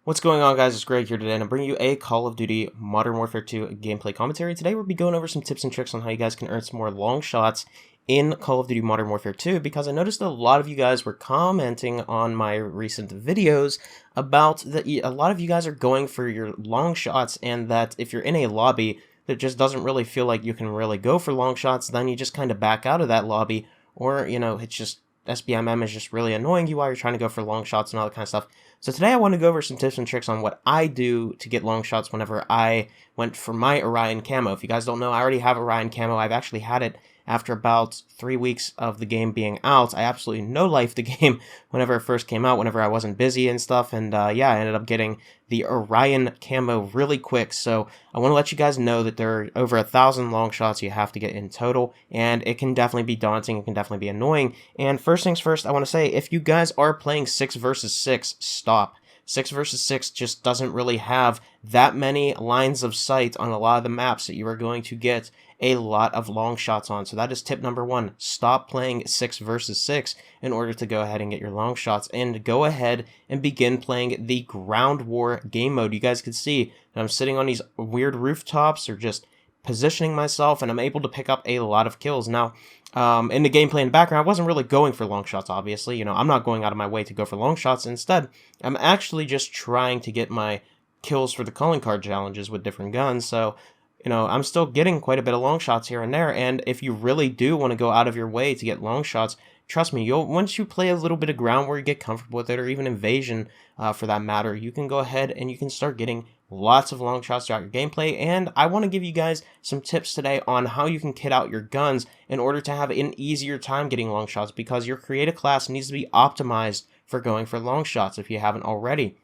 What's going on, guys? It's Greg here today, and I'm bringing you a Call of Duty Modern Warfare 2 gameplay commentary. Today we'll be going over some tips and tricks on how you guys can earn some more long shots in Call of Duty Modern Warfare 2, because I noticed a lot of you guys were commenting on my recent videos about that a lot of you guys are going for your long shots, and that if you're in a lobby that just doesn't really feel like you can really go for long shots, then you just kind of back out of that lobby, or, you know, it's just SBMM is just really annoying you while you're trying to go for long shots and all that kind of stuff. So today I want to go over some tips and tricks on what I do to get long shots whenever I went for my Orion camo. If you guys don't know, I already have Orion camo. I've actually had it after about 3 weeks of the game being out. I absolutely no-life the game whenever it first came out, whenever I wasn't busy and stuff, and yeah, I ended up getting the Orion camo really quick. So I want to let you guys know that there are over 1,000 long shots you have to get in total, and it can definitely be daunting, it can definitely be annoying. And first things first, I want to say, if you guys are playing 6 versus 6, stop. 6 versus 6 just doesn't really have that many lines of sight on a lot of the maps that you are going to get a lot of long shots on. So that is tip number 1. Stop playing 6 versus 6 in order to go ahead and get your long shots, and go ahead and begin playing the ground war game mode. You guys can see that I'm sitting on these weird rooftops or just positioning myself, and I'm able to pick up a lot of kills. Now, in the gameplay in the background, I wasn't really going for long shots, obviously. You know, I'm not going out of my way to go for long shots. Instead, I'm actually just trying to get my kills for the calling card challenges with different guns. So, you know, I'm still getting quite a bit of long shots here and there. And if you really do want to go out of your way to get long shots, trust me, once you play a little bit of ground where you get comfortable with it, or even invasion for that matter, you can go ahead and you can start getting lots of long shots throughout your gameplay. And I want to give you guys some tips today on how you can kit out your guns in order to have an easier time getting long shots, because your creative class needs to be optimized for going for long shots if you haven't already.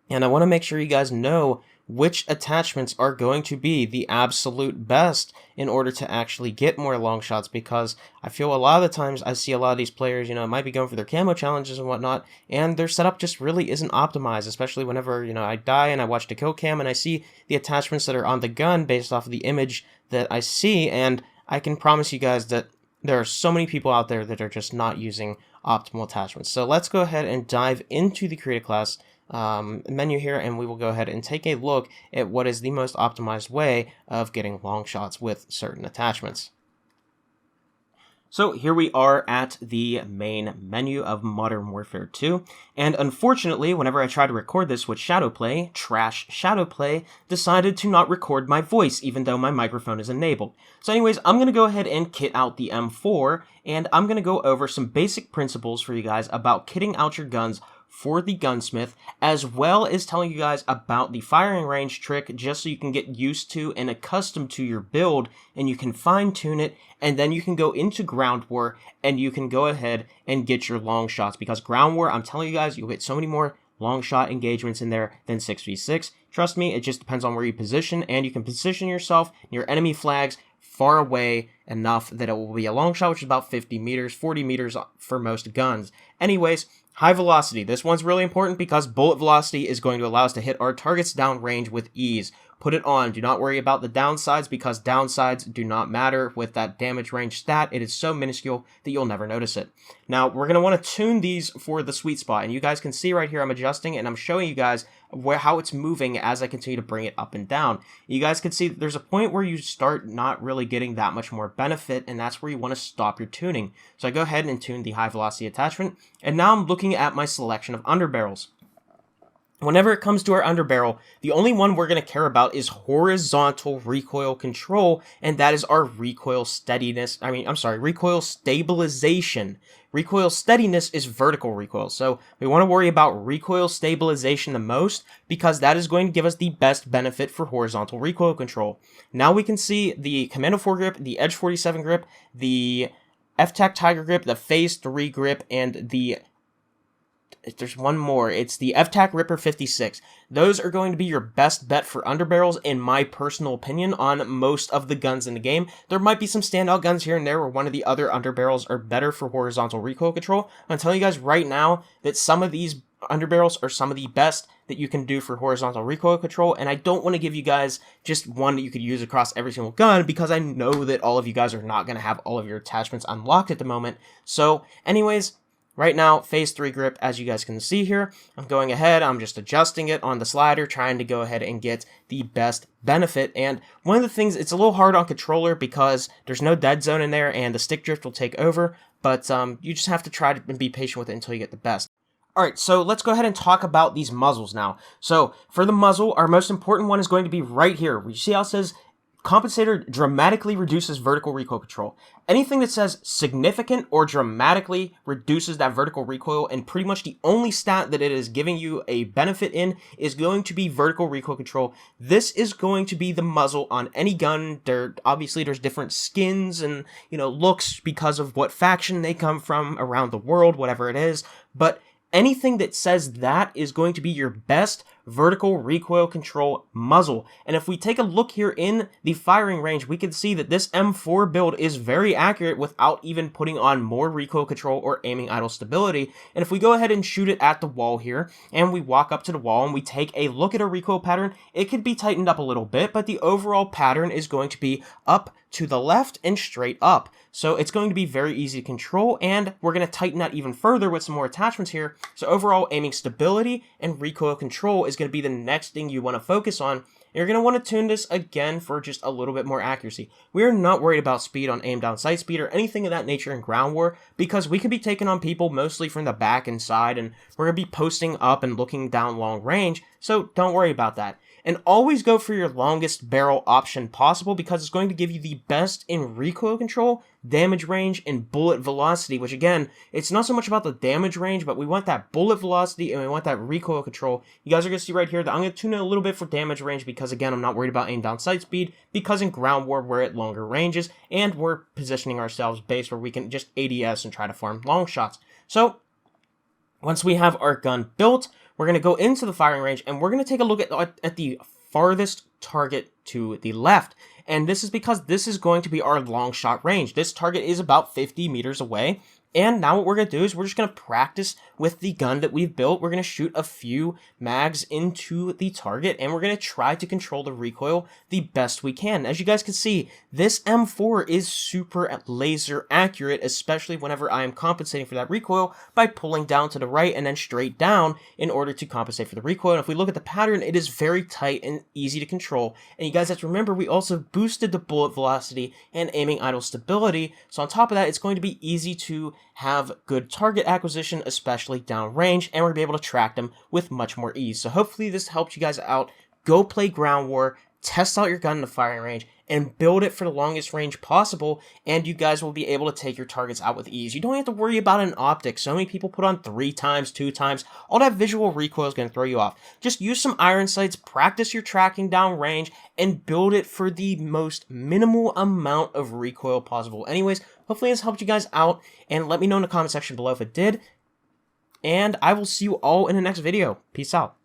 And I want to make sure you guys know which attachments are going to be the absolute best in order to actually get more long shots, because I feel a lot of the times I see a lot of these players, you know, might be going for their camo challenges and whatnot, and their setup just really isn't optimized, especially whenever, you know, I die and I watch the kill cam and I see the attachments that are on the gun based off of the image that I see, and I can promise you guys that there are so many people out there that are just not using optimal attachments. So let's go ahead and dive into the creative class menu here, and we will go ahead and take a look at what is the most optimized way of getting long shots with certain attachments. So here we are at the main menu of Modern Warfare 2, and unfortunately, whenever I tried to record this with Shadowplay, Trash Shadowplay decided to not record my voice, even though my microphone is enabled. So anyways, I'm going to go ahead and kit out the M4, and I'm going to go over some basic principles for you guys about kitting out your guns for the Gunsmith, as well as telling you guys about the firing range trick, just so you can get used to and accustomed to your build, and you can fine-tune it, and then you can go into ground war, and you can go ahead and get your long shots, because ground war, I'm telling you guys, you'll get so many more long shot engagements in there than 6v6. Trust me, it just depends on where you position, and you can position yourself near enemy flags far away enough that it will be a long shot, which is about 50 meters, 40 meters for most guns. Anyways, high velocity. This one's really important because bullet velocity is going to allow us to hit our targets downrange with ease. Put it on. Do not worry about the downsides, because downsides do not matter with that damage range stat. It is so minuscule that you'll never notice it. Now, we're going to want to tune these for the sweet spot, and you guys can see right here I'm adjusting, and I'm showing you guys how it's moving as I continue to bring it up and down. You guys can see that there's a point where you start not really getting that much more benefit, and that's where you want to stop your tuning. So I go ahead and tune the high velocity attachment, and now I'm looking at my selection of underbarrels. Whenever it comes to our underbarrel, the only one we're going to care about is horizontal recoil control, and that is our recoil steadiness. Recoil stabilization. Recoil steadiness is vertical recoil, so we want to worry about recoil stabilization the most, because that is going to give us the best benefit for horizontal recoil control. Now we can see the Commando 4 grip, the Edge 47 grip, the FTAC Tiger grip, the Phase 3 grip, and there's one more. It's the FTAC Ripper 56. Those are going to be your best bet for underbarrels, in my personal opinion, on most of the guns in the game. There might be some standout guns here and there where one of the other underbarrels are better for horizontal recoil control. I'm telling you guys right now that some of these underbarrels are some of the best that you can do for horizontal recoil control, and I don't want to give you guys just one that you could use across every single gun, because I know that all of you guys are not going to have all of your attachments unlocked at the moment. So anyways, Right now, phase 3 grip, as you guys can see here, I'm going ahead, I'm just adjusting it on the slider, trying to go ahead and get the best benefit. And one of the things, it's a little hard on controller because there's no dead zone in there and the stick drift will take over, but you just have to try to be patient with it until you get the best. Alright, so let's go ahead and talk about these muzzles now. So, for the muzzle, our most important one is going to be right here. You see how it says, compensator dramatically reduces vertical recoil control. Anything that says significant or dramatically reduces that vertical recoil, and pretty much the only stat that it is giving you a benefit in is going to be vertical recoil control. This is going to be the muzzle on any gun. Obviously there's different skins and, looks because of what faction they come from around the world, whatever it is, but anything that says that is going to be your best vertical recoil control muzzle. And if we take a look here in the firing range, we can see that this M4 build is very accurate without even putting on more recoil control or aiming idle stability. And if we go ahead and shoot it at the wall here, and we walk up to the wall and we take a look at a recoil pattern, it could be tightened up a little bit, but the overall pattern is going to be up to the left and straight up. So it's going to be very easy to control, and we're going to tighten that even further with some more attachments here. So overall aiming stability and recoil control is going to be the next thing you want to focus on. You're going to want to tune this again for just a little bit more accuracy. We are not worried about speed on aim down sight speed or anything of that nature in ground war, because we could be taking on people mostly from the back and side, and we're going to be posting up and looking down long range, so don't worry about that. And always go for your longest barrel option possible, because it's going to give you the best in recoil control, damage range, and bullet velocity, which again, it's not so much about the damage range, but we want that bullet velocity and we want that recoil control. You guys are going to see right here that I'm going to tune it a little bit for damage range, because again, I'm not worried about aim down sight speed, because in ground war, we're at longer ranges, and we're positioning ourselves base where we can just ADS and try to farm long shots. So, once we have our gun built, we're going to go into the firing range, and we're going to take a look at the farthest target to the left. And this is because this is going to be our long shot range. This target is about 50 meters away. And now what we're going to do is we're just going to practice with the gun that we've built. We're going to shoot a few mags into the target, and we're going to try to control the recoil the best we can. As you guys can see, this M4 is super laser accurate, especially whenever I am compensating for that recoil by pulling down to the right and then straight down in order to compensate for the recoil. And if we look at the pattern, it is very tight and easy to control. And you guys have to remember, we also boosted the bullet velocity and aiming idle stability. So on top of that, it's going to be easy to have good target acquisition, especially downrange, and we're going to be able to track them with much more ease. So hopefully this helped you guys out. Go play ground war, test out your gun in the firing range, and build it for the longest range possible, and you guys will be able to take your targets out with ease. You don't have to worry about an optic. So many people put on 3 times, 2 times. All that visual recoil is going to throw you off. Just use some iron sights, practice your tracking down range, and build it for the most minimal amount of recoil possible. Anyways, hopefully this helped you guys out, and let me know in the comment section below if it did. And I will see you all in the next video. Peace out.